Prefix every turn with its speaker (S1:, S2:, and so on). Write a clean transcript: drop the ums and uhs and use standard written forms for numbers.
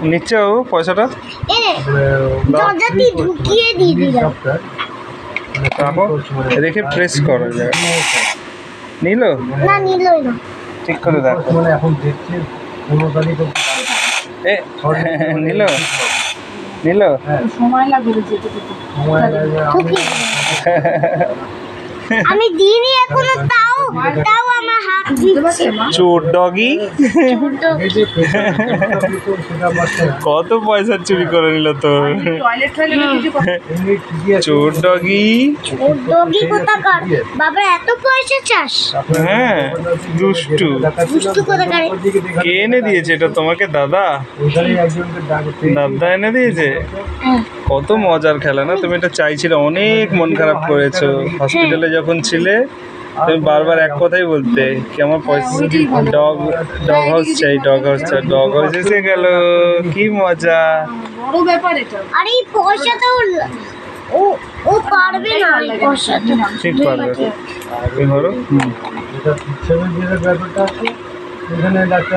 S1: নিচ্ছে ও পয়সাটা
S2: ঢুকিয়ে দিয়ে দিলাম।
S1: রাখো, রেখে প্রেস করো যায়। নিল
S2: না নিলই না।
S1: ঠিক করে দেখো।
S3: এখন দেখছি 15 তারিখ
S1: এ নিল নিল
S4: সময় লাগবে যেতে
S3: সময় লাগবে।
S2: আমি দিইনি এখনো, তাও তাও আমার হাত দিচ্ছে।
S1: চোর ডগি
S3: এই যে সেটা বাচ্চা
S1: কত পয়সা চুরি করে নিল তো।
S4: টয়লেট কিছু
S3: এমনি ঠিকই আছে।
S1: চোর ডগি।
S2: ও ডগি কোথাকার, বাবা এত পয়সা চাস?
S1: হ্যাঁ দুষ্টু।
S2: দুষ্টু কোথাকার।
S1: কে এনে দিয়েছে এটা তোমাকে? দাদা?
S3: ওইখানেই একজনকে ডাকতে
S1: দাদা এনে দিয়েছে?
S2: হ্যাঁ।
S1: কত মজার খেলা না, তুমি এটা চাইছিলে, অনেক মন খারাপ করেছো হসপিটালে যখন ছিলে। তুমি বারবার এক কথাই বলতে কি আমার পয়সা ডগ ডগ হাউস চাই, ডগ হাউস চাই। ডগ হাউস এসে গেল, কি মজা।
S4: বড় ব্যাপার এটা।
S2: আরে এই পয়সাটা ও ও পারবে না এই পয়সাটা।
S1: ঠিক পারবে তুমি ধরো।
S3: এটা 7 ব্যাপারটা আছে। এখানে ডাক্তার